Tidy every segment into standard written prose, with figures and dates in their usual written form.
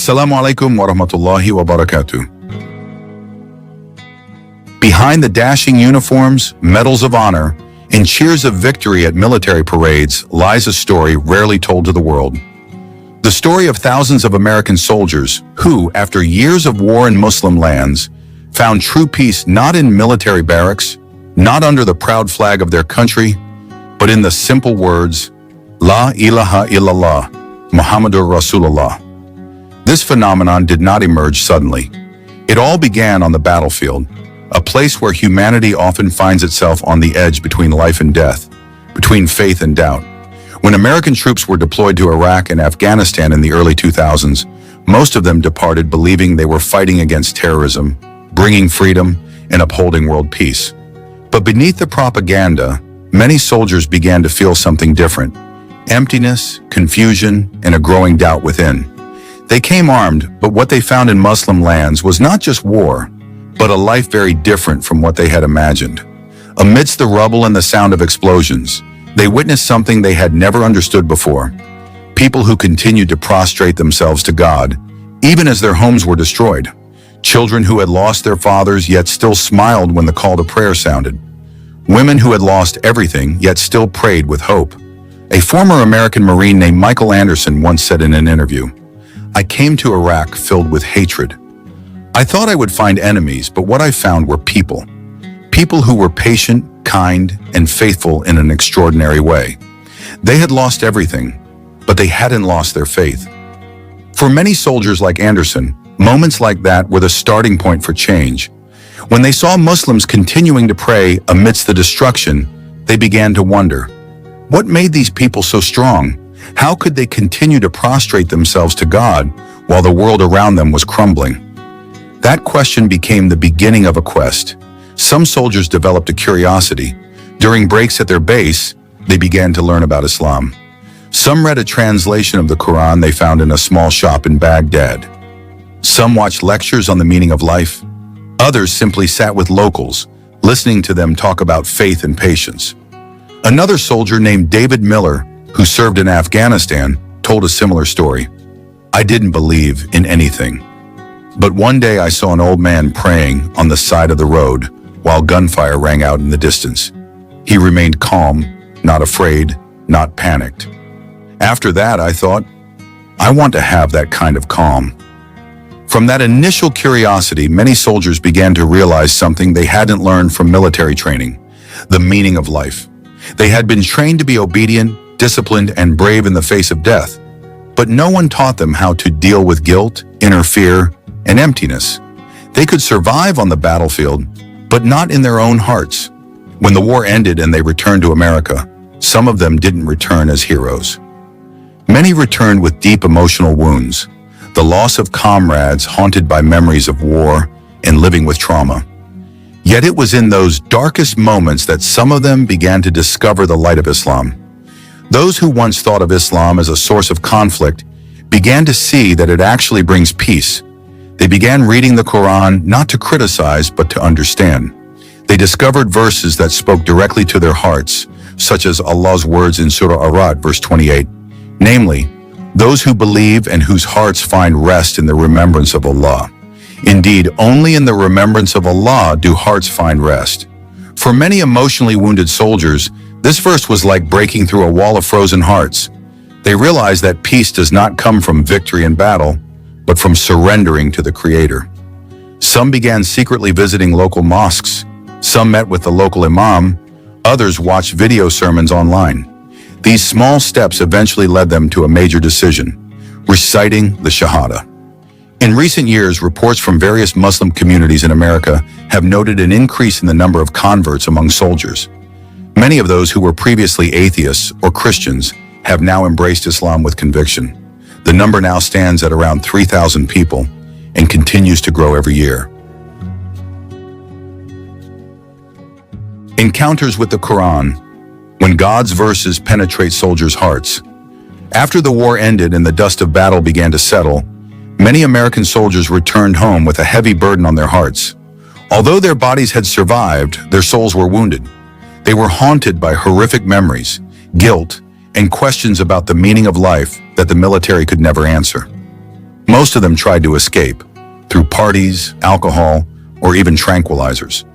Assalamu alaikum wa rahmatullahi wa barakatuh. Behind the dashing uniforms, medals of honor, and cheers of victory at military parades lies a story rarely told to the world. The story of thousands of American soldiers who, after years of war in Muslim lands, found true peace not in military barracks, not under the proud flag of their country, but in the simple words, La ilaha illallah, Muhammadur Rasulullah. This phenomenon did not emerge suddenly. It all began on the battlefield, a place where humanity often finds itself on the edge between life and death, between faith and doubt. When American troops were deployed to Iraq and Afghanistan in the early 2000s, most of them departed believing they were fighting against terrorism, bringing freedom, and upholding world peace. But beneath the propaganda, many soldiers began to feel something different: emptiness, confusion, and a growing doubt within. They came armed, but what they found in Muslim lands was not just war, but a life very different from what they had imagined. Amidst the rubble and the sound of explosions, they witnessed something they had never understood before. People who continued to prostrate themselves to God, even as their homes were destroyed. Children who had lost their fathers yet still smiled when the call to prayer sounded. Women who had lost everything yet still prayed with hope. A former American Marine named Michael Anderson once said in an interview, "I came to Iraq filled with hatred. I thought I would find enemies, but what I found were people. People who were patient, kind, and faithful in an extraordinary way. They had lost everything, but they hadn't lost their faith." For many soldiers like Anderson, moments like that were the starting point for change. When they saw Muslims continuing to pray amidst the destruction, they began to wonder, what made these people so strong? How could they continue to prostrate themselves to God while the world around them was crumbling? That question became the beginning of a quest. Some soldiers developed a curiosity. During breaks at their base, they began to learn about Islam. Some read a translation of the Quran they found in a small shop in Baghdad. Some watched lectures on the meaning of life. Others simply sat with locals, listening to them talk about faith and patience. Another soldier named David Miller, who served in Afghanistan, told a similar story. "I didn't believe in anything. But one day I saw an old man praying on the side of the road while gunfire rang out in the distance. He remained calm, not afraid, not panicked. After that, I thought, I want to have that kind of calm." From that initial curiosity, many soldiers began to realize something they hadn't learned from military training: the meaning of life. They had been trained to be obedient, disciplined, and brave in the face of death, but no one taught them how to deal with guilt, inner fear, and emptiness. They could survive on the battlefield, but not in their own hearts. When the war ended and they returned to America, some of them didn't return as heroes. Many returned with deep emotional wounds, the loss of comrades haunted by memories of war and living with trauma. Yet it was in those darkest moments that some of them began to discover the light of Islam. Those who once thought of Islam as a source of conflict began to see that it actually brings peace. They began reading the Quran not to criticize but to understand. They discovered verses that spoke directly to their hearts, such as Allah's words in Surah Ar-Ra'd, verse 28, namely, "Those who believe and whose hearts find rest in the remembrance of Allah. Indeed, only in the remembrance of Allah do hearts find rest." For many emotionally wounded soldiers, this verse was like breaking through a wall of frozen hearts. They realized that peace does not come from victory in battle, but from surrendering to the Creator. Some began secretly visiting local mosques. Some met with the local imam. Others watched video sermons online. These small steps eventually led them to a major decision: reciting the Shahada. In recent years, reports from various Muslim communities in America have noted an increase in the number of converts among soldiers. Many of those who were previously atheists or Christians have now embraced Islam with conviction. The number now stands at around 3,000 people and continues to grow every year. Encounters with the Quran, when God's verses penetrate soldiers' hearts. After the war ended and the dust of battle began to settle, many American soldiers returned home with a heavy burden on their hearts. Although their bodies had survived, their souls were wounded. They were haunted by horrific memories, guilt, and questions about the meaning of life that the military could never answer. Most of them tried to escape, through parties, alcohol, or even tranquilizers.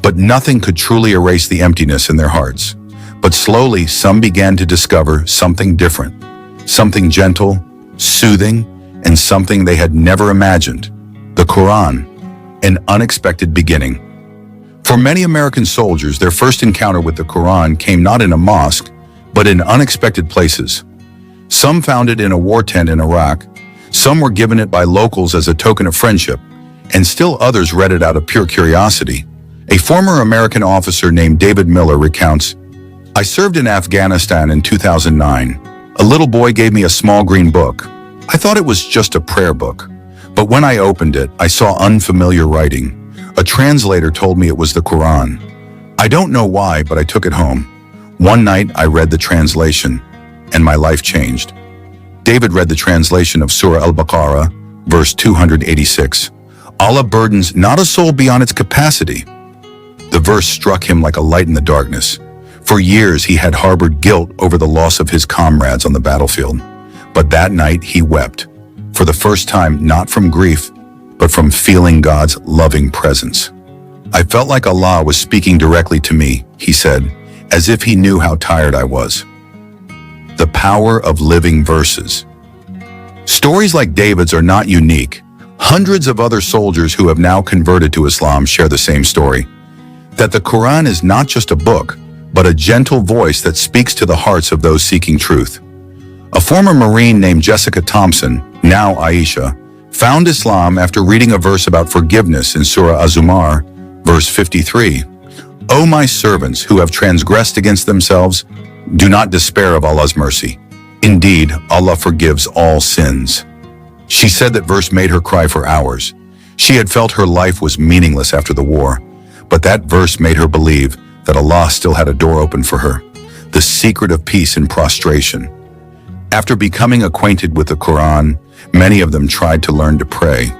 But nothing could truly erase the emptiness in their hearts. But slowly, some began to discover something different, something gentle, soothing, and something they had never imagined. The Quran, an unexpected beginning. For many American soldiers, their first encounter with the Quran came not in a mosque, but in unexpected places. Some found it in a war tent in Iraq, some were given it by locals as a token of friendship, and still others read it out of pure curiosity. A former American officer named David Miller recounts, "I served in Afghanistan in 2009. A little boy gave me a small green book. I thought it was just a prayer book. But when I opened it, I saw unfamiliar writing. A translator told me it was the Quran. I don't know why, but I took it home. One night, I read the translation, and my life changed." David read the translation of Surah Al-Baqarah, verse 286. "Allah burdens not a soul beyond its capacity." The verse struck him like a light in the darkness. For years, he had harbored guilt over the loss of his comrades on the battlefield. But that night, he wept. For the first time, not from grief, but from feeling God's loving presence. "I felt like Allah was speaking directly to me," he said, as if he knew how tired I was. The power of living verses. Stories like David's are not unique. Hundreds of other soldiers who have now converted to Islam share the same story. That the Quran is not just a book, but a gentle voice that speaks to the hearts of those seeking truth. A former Marine named Jessica Thompson, now Aisha, found Islam after reading a verse about forgiveness in Surah Az-Zumar, verse 53. "O my servants who have transgressed against themselves, do not despair of Allah's mercy. Indeed, Allah forgives all sins." She said that verse made her cry for hours. She had felt her life was meaningless after the war, but that verse made her believe that Allah still had a door open for her, the secret of peace in prostration. After becoming acquainted with the Quran, many of them tried to learn to pray.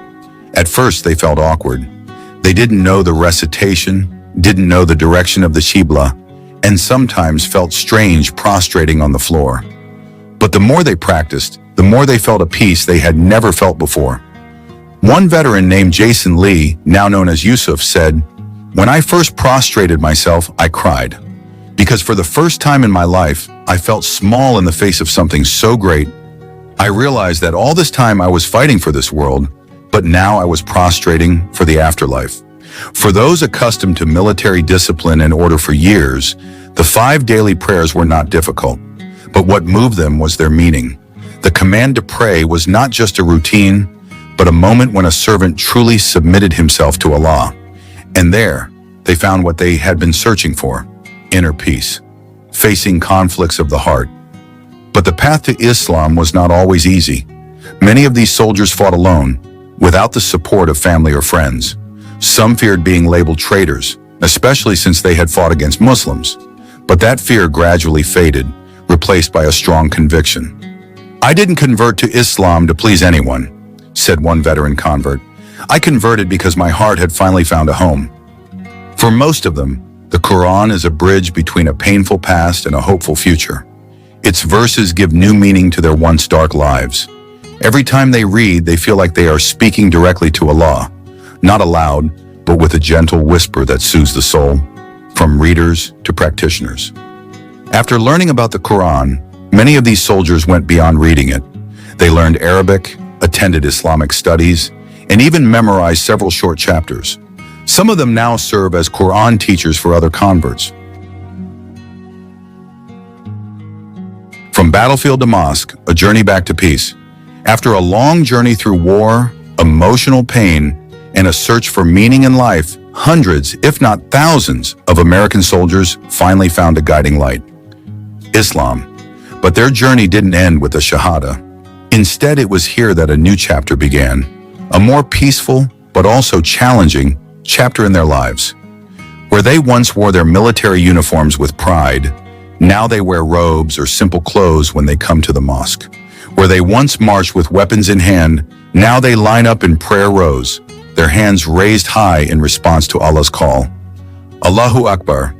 At first, they felt awkward. They didn't know the recitation, didn't know the direction of the Qibla, and sometimes felt strange prostrating on the floor. But the more they practiced, the more they felt a peace they had never felt before. One veteran named Jason Lee, now known as Yusuf, said, "When I first prostrated myself, I cried. Because for the first time in my life, I felt small in the face of something so great. I realized that all this time I was fighting for this world, but now I was prostrating for the afterlife." For those accustomed to military discipline and order for years, the 5 daily prayers were not difficult. But what moved them was their meaning. The command to pray was not just a routine, but a moment when a servant truly submitted himself to Allah. And there, they found what they had been searching for: inner peace, facing conflicts of the heart. But the path to Islam was not always easy. Many of these soldiers fought alone, without the support of family or friends. Some feared being labeled traitors, especially since they had fought against Muslims. But that fear gradually faded, replaced by a strong conviction. "I didn't convert to Islam to please anyone," said one veteran convert. "I converted because my heart had finally found a home." For most of them, the Quran is a bridge between a painful past and a hopeful future. Its verses give new meaning to their once dark lives. Every time they read, they feel like they are speaking directly to Allah, not aloud, but with a gentle whisper that soothes the soul, from readers to practitioners. After learning about the Quran, many of these soldiers went beyond reading it. They learned Arabic, attended Islamic studies, and even memorized several short chapters. Some of them now serve as Quran teachers for other converts. From battlefield to mosque, a journey back to peace. After a long journey through war, emotional pain, and a search for meaning in life, hundreds, if not thousands, of American soldiers finally found a guiding light: Islam. But their journey didn't end with the Shahada. Instead, it was here that a new chapter began, a more peaceful but also challenging chapter in their lives. Where they once wore their military uniforms with pride, now they wear robes or simple clothes when they come to the mosque. Where they once marched with weapons in hand, now they line up in prayer rows, their hands raised high in response to Allah's call. Allahu Akbar,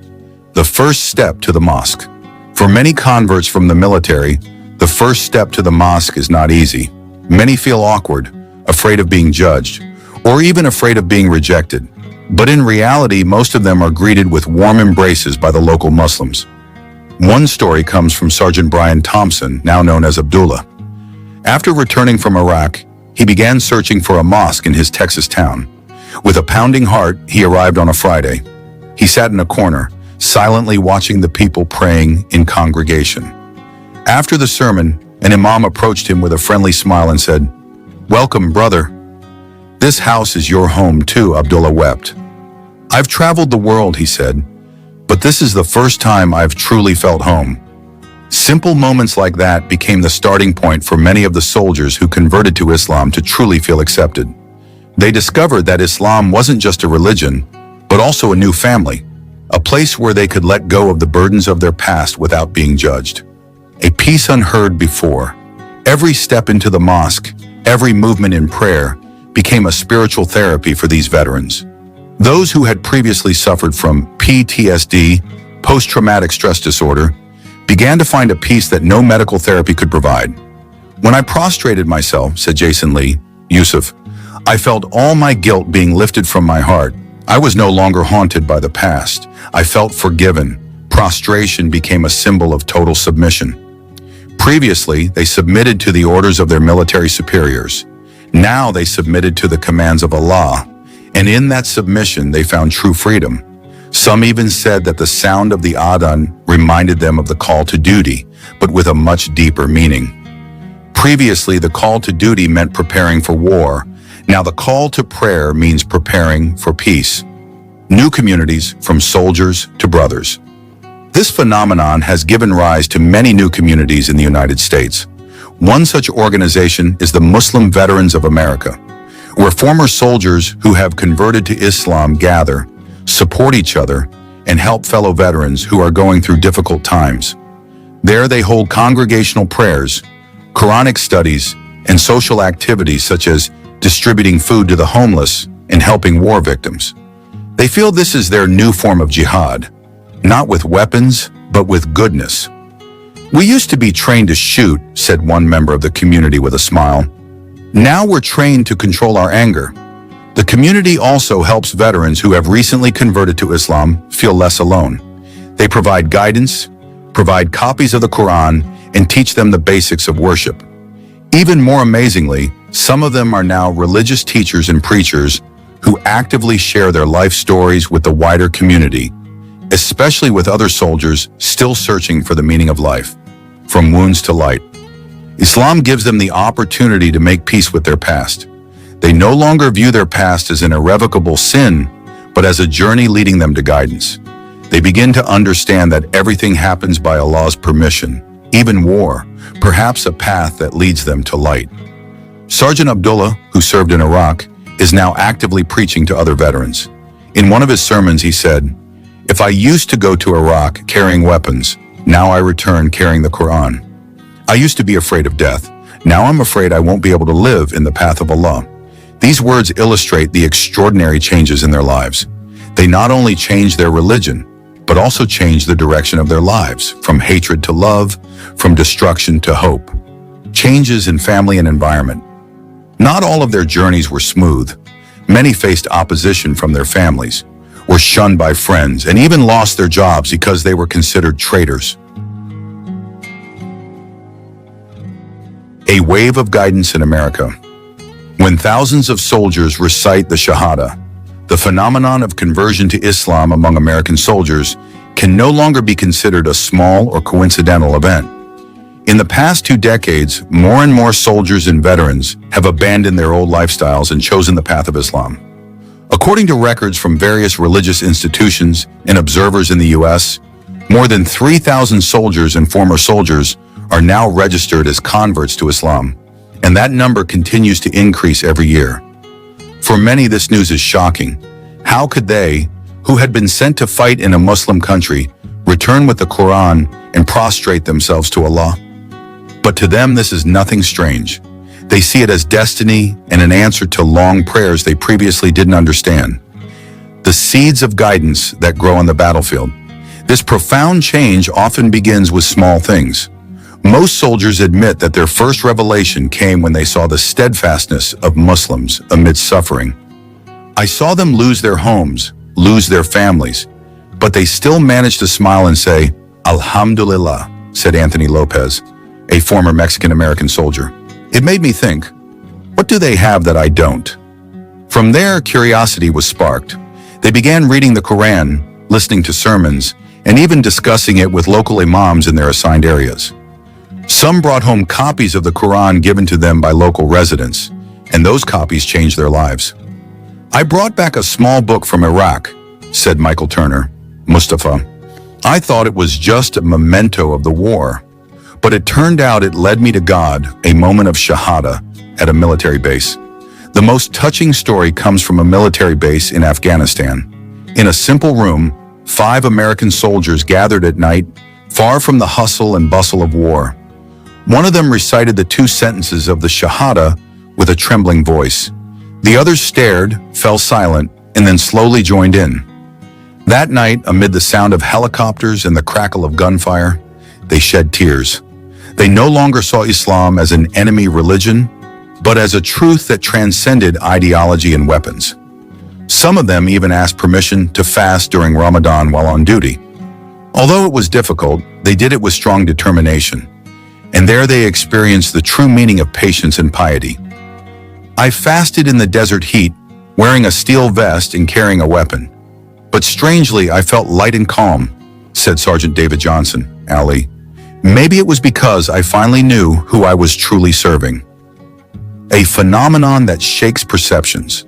the first step to the mosque. For many converts from the military, the first step to the mosque is not easy. Many feel awkward, afraid of being judged, or even afraid of being rejected. But in reality, most of them are greeted with warm embraces by the local Muslims. One story comes from Sergeant Brian Thompson, now known as Abdullah. After returning from Iraq, he began searching for a mosque in his Texas town. With a pounding heart, he arrived on a Friday. He sat in a corner, silently watching the people praying in congregation. After the sermon, an imam approached him with a friendly smile and said, "Welcome, brother. This house is your home too," Abdullah wept. "I've traveled the world," he said, "but this is the first time I've truly felt home." Simple moments like that became the starting point for many of the soldiers who converted to Islam to truly feel accepted. They discovered that Islam wasn't just a religion, but also a new family, a place where they could let go of the burdens of their past without being judged. A peace unheard before. Every step into the mosque, every movement in prayer, became a spiritual therapy for these veterans. Those who had previously suffered from PTSD, post-traumatic stress disorder, began to find a peace that no medical therapy could provide. "When I prostrated myself," said Jason Lee, Yusuf, "I felt all my guilt being lifted from my heart. I was no longer haunted by the past. I felt forgiven." Prostration became a symbol of total submission. Previously, they submitted to the orders of their military superiors. Now they submitted to the commands of Allah, and in that submission they found true freedom. Some even said that the sound of the adhan reminded them of the call to duty, but with a much deeper meaning. Previously, the call to duty meant preparing for war. Now the call to prayer means preparing for peace. New communities, from soldiers to brothers. This phenomenon has given rise to many new communities in the United States. One such organization is the Muslim Veterans of America, where former soldiers who have converted to Islam gather, support each other, and help fellow veterans who are going through difficult times. There they hold congregational prayers, Quranic studies, and social activities such as distributing food to the homeless and helping war victims. They feel this is their new form of jihad, not with weapons, but with goodness. "We used to be trained to shoot," said one member of the community with a smile. "Now we're trained to control our anger." The community also helps veterans who have recently converted to Islam feel less alone. They provide guidance, provide copies of the Quran, and teach them the basics of worship. Even more amazingly, some of them are now religious teachers and preachers who actively share their life stories with the wider community, especially with other soldiers still searching for the meaning of life. From wounds to light. Islam gives them the opportunity to make peace with their past. They no longer view their past as an irrevocable sin, but as a journey leading them to guidance. They begin to understand that everything happens by Allah's permission, even war, perhaps a path that leads them to light. Sergeant Abdullah, who served in Iraq, is now actively preaching to other veterans. In one of his sermons, he said, "If I used to go to Iraq carrying weapons, now I return carrying the Quran. I used to be afraid of death. Now I'm afraid I won't be able to live in the path of Allah." These words illustrate the extraordinary changes in their lives. They not only change their religion, but also change the direction of their lives, from hatred to love, from destruction to hope. Changes in family and environment. Not all of their journeys were smooth. Many faced opposition from their families, were shunned by friends, and even lost their jobs because they were considered traitors. A wave of guidance in America. When thousands of soldiers recite the Shahada, the phenomenon of conversion to Islam among American soldiers can no longer be considered a small or coincidental event. In the past 2 decades, more and more soldiers and veterans have abandoned their old lifestyles and chosen the path of Islam. According to records from various religious institutions and observers in the U.S., more than 3,000 soldiers and former soldiers are now registered as converts to Islam, and that number continues to increase every year. For many, this news is shocking. How could they, who had been sent to fight in a Muslim country, return with the Quran and prostrate themselves to Allah? But to them, this is nothing strange. They see it as destiny and an answer to long prayers they previously didn't understand. The seeds of guidance that grow on the battlefield. This profound change often begins with small things. Most soldiers admit that their first revelation came when they saw the steadfastness of Muslims amidst suffering. I saw them lose their homes, lose their families, but they still managed to smile and say, Alhamdulillah, said Anthony Lopez, a former Mexican-American soldier. It made me think, what do they have that I don't? From there, curiosity was sparked. They began reading the Quran, listening to sermons, and even discussing it with local imams in their assigned areas. Some brought home copies of the Quran given to them by local residents, and those copies changed their lives. I brought back a small book from Iraq, said Michael Turner, Mustafa. I thought it was just a memento of the war, but it turned out it led me to God, a moment of shahada at a military base. The most touching story comes from a military base in Afghanistan. In a simple room, 5 American soldiers gathered at night, far from the hustle and bustle of war. One of them recited the 2 sentences of the Shahada with a trembling voice. The others stared, fell silent, and then slowly joined in. That night, amid the sound of helicopters and the crackle of gunfire, they shed tears. They no longer saw Islam as an enemy religion, but as a truth that transcended ideology and weapons. Some of them even asked permission to fast during Ramadan while on duty. Although it was difficult, they did it with strong determination. And there they experienced the true meaning of patience and piety. I fasted in the desert heat, wearing a steel vest and carrying a weapon. But strangely, I felt light and calm, said Sergeant David Johnson, Ali. Maybe it was because I finally knew who I was truly serving. A phenomenon that shakes perceptions.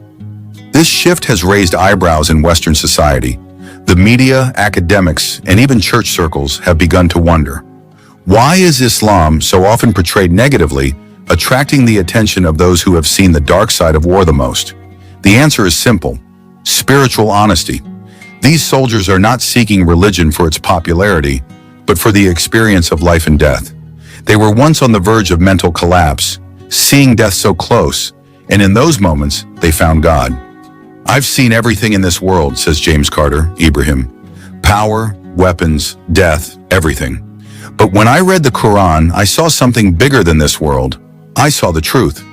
This shift has raised eyebrows in Western society. The media, academics, and even church circles have begun to wonder. Why is Islam, so often portrayed negatively, attracting the attention of those who have seen the dark side of war the most? The answer is simple: spiritual honesty. These soldiers are not seeking religion for its popularity, but for the experience of life and death. They were once on the verge of mental collapse, seeing death so close, and in those moments, they found God. I've seen everything in this world, says James Carter, Ibrahim. Power, weapons, death, everything. But when I read the Quran, I saw something bigger than this world. I saw the truth.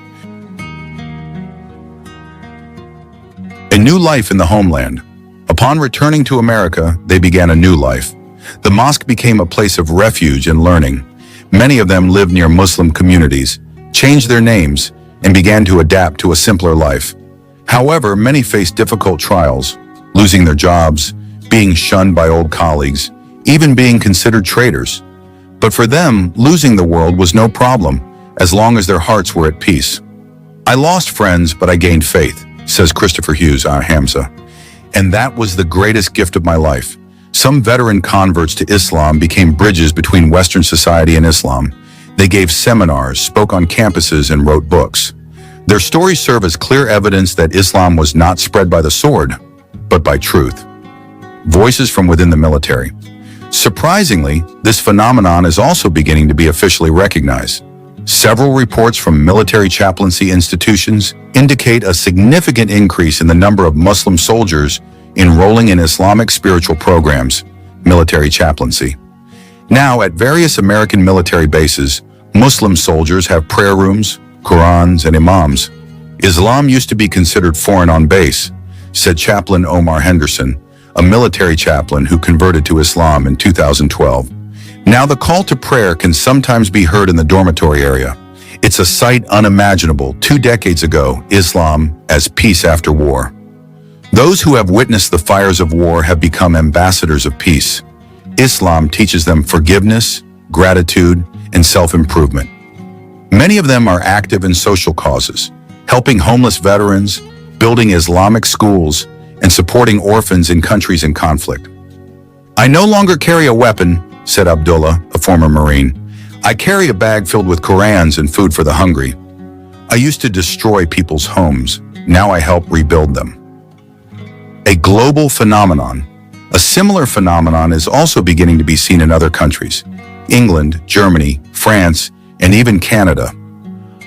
A new life in the homeland. Upon returning to America, they began a new life. The mosque became a place of refuge and learning. Many of them lived near Muslim communities, changed their names, and began to adapt to a simpler life. However, many faced difficult trials, losing their jobs, being shunned by old colleagues, even being considered traitors. But for them, losing the world was no problem, as long as their hearts were at peace. I lost friends, but I gained faith, says Christopher Hughes, Hamza. And that was the greatest gift of my life. Some veteran converts to Islam became bridges between Western society and Islam. They gave seminars, spoke on campuses, and wrote books. Their stories serve as clear evidence that Islam was not spread by the sword, but by truth. Voices from within the military. Surprisingly, this phenomenon is also beginning to be officially recognized. Several reports from military chaplaincy institutions indicate a significant increase in the number of Muslim soldiers enrolling in Islamic spiritual programs, military chaplaincy. Now, at various American military bases, Muslim soldiers have prayer rooms, Qurans, and imams. Islam used to be considered foreign on base, said Chaplain Omar Henderson, a military chaplain who converted to Islam in 2012. Now the call to prayer can sometimes be heard in the dormitory area. It's a sight unimaginable 2 decades ago, Islam as peace after war. Those who have witnessed the fires of war have become ambassadors of peace. Islam teaches them forgiveness, gratitude, and self-improvement. Many of them are active in social causes, helping homeless veterans, building Islamic schools, and supporting orphans in countries in conflict. I no longer carry a weapon, said Abdullah, a former Marine. I carry a bag filled with Qurans and food for the hungry. I used to destroy people's homes. Now I help rebuild them. A global phenomenon. A similar phenomenon is also beginning to be seen in other countries. England, Germany, France, and even Canada.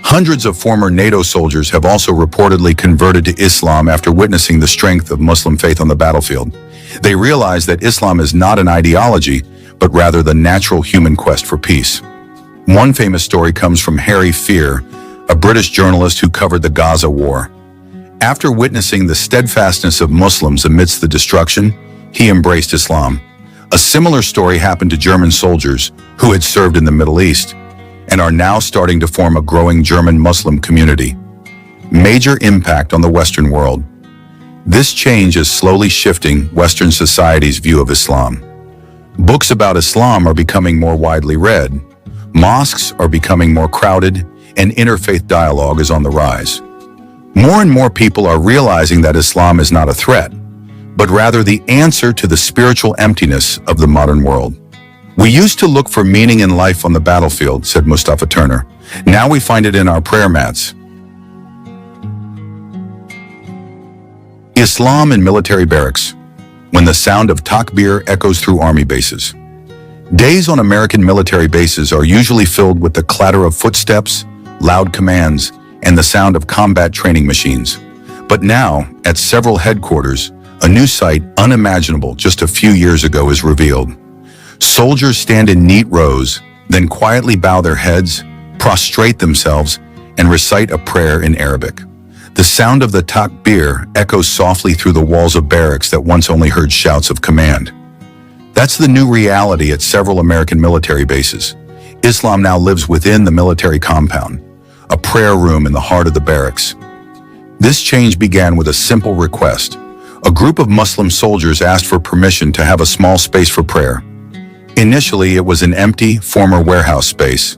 Hundreds of former NATO soldiers have also reportedly converted to Islam after witnessing the strength of Muslim faith on the battlefield. They realize that Islam is not an ideology, but rather the natural human quest for peace. One famous story comes from Harry Fear, a British journalist who covered the Gaza war. After witnessing the steadfastness of Muslims amidst the destruction, he embraced Islam. A similar story happened to German soldiers who had served in the Middle East and are now starting to form a growing German Muslim community. Major impact on the Western world. This change is slowly shifting Western society's view of Islam. Books about Islam are becoming more widely read. Mosques are becoming more crowded, and interfaith dialogue is on the rise. More and more people are realizing that Islam is not a threat, but rather the answer to the spiritual emptiness of the modern world. "We used to look for meaning in life on the battlefield," said Mustafa Turner. "Now we find it in our prayer mats." Islam in military barracks. When the sound of takbir echoes through army bases. Days on American military bases are usually filled with the clatter of footsteps, loud commands, and the sound of combat training machines. But now, at several headquarters, a new sight unimaginable just a few years ago is revealed. Soldiers stand in neat rows, then quietly bow their heads, prostrate themselves, and recite a prayer in Arabic. The sound of the takbir echoes softly through the walls of barracks that once only heard shouts of command. That's the new reality at several American military bases. Islam now lives within the military compound, a prayer room in the heart of the barracks. This change began with a simple request. A group of Muslim soldiers asked for permission to have a small space for prayer. Initially, it was an empty, former warehouse space.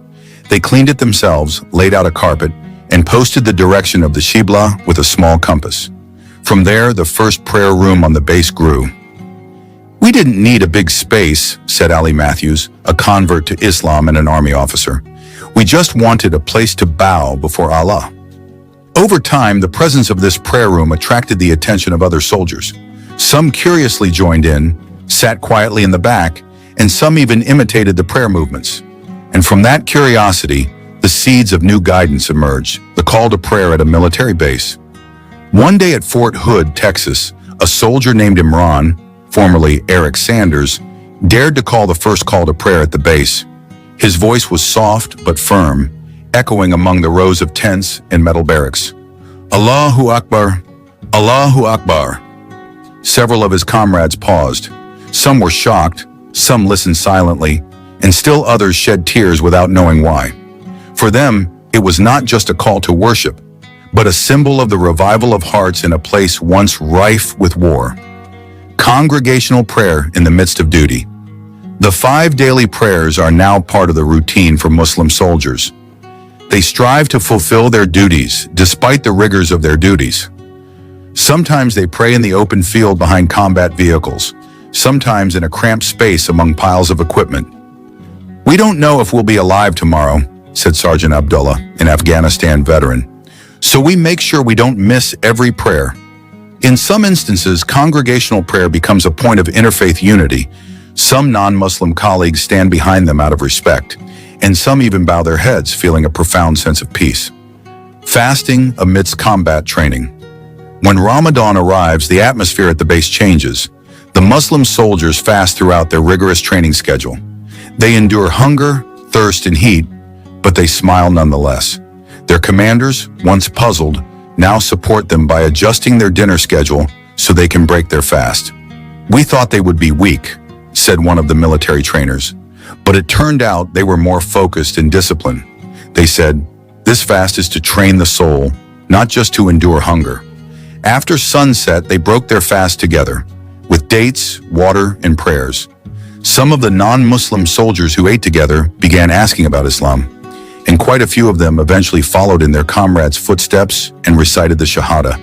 They cleaned it themselves, laid out a carpet, and posted the direction of the Qibla with a small compass. From there, the first prayer room on the base grew. "We didn't need a big space," said Ali Matthews, a convert to Islam and an army officer. "We just wanted a place to bow before Allah." Over time, the presence of this prayer room attracted the attention of other soldiers. Some curiously joined in, sat quietly in the back, and some even imitated the prayer movements. And from that curiosity, the seeds of new guidance emerged, the call to prayer at a military base. One day at Fort Hood, Texas, a soldier named Imran, formerly Eric Sanders, dared to call the first call to prayer at the base. His voice was soft but firm, echoing among the rows of tents and metal barracks. "Allahu Akbar, Allahu Akbar." Several of his comrades paused. Some were shocked, some listened silently, and still others shed tears without knowing why. For them, it was not just a call to worship, but a symbol of the revival of hearts in a place once rife with war. Congregational prayer in the midst of duty. The 5 daily prayers are now part of the routine for Muslim soldiers. They strive to fulfill their duties despite the rigors of their duties. Sometimes they pray in the open field behind combat vehicles, sometimes in a cramped space among piles of equipment. "We don't know if we'll be alive tomorrow," said Sergeant Abdullah, an Afghanistan veteran. "So we make sure we don't miss every prayer." In some instances, congregational prayer becomes a point of interfaith unity. Some non-Muslim colleagues stand behind them out of respect, and some even bow their heads, feeling a profound sense of peace. Fasting amidst combat training. When Ramadan arrives, the atmosphere at the base changes. The Muslim soldiers fast throughout their rigorous training schedule. They endure hunger, thirst, and heat, but they smile nonetheless. Their commanders, once puzzled, now support them by adjusting their dinner schedule so they can break their fast. "We thought they would be weak," said one of the military trainers, but it turned out they were more focused and disciplined. They said, "This fast is to train the soul, not just to endure hunger." After sunset, they broke their fast together, with dates, water, and prayers. Some of the non-Muslim soldiers who ate together began asking about Islam, and quite a few of them eventually followed in their comrades' footsteps and recited the Shahada.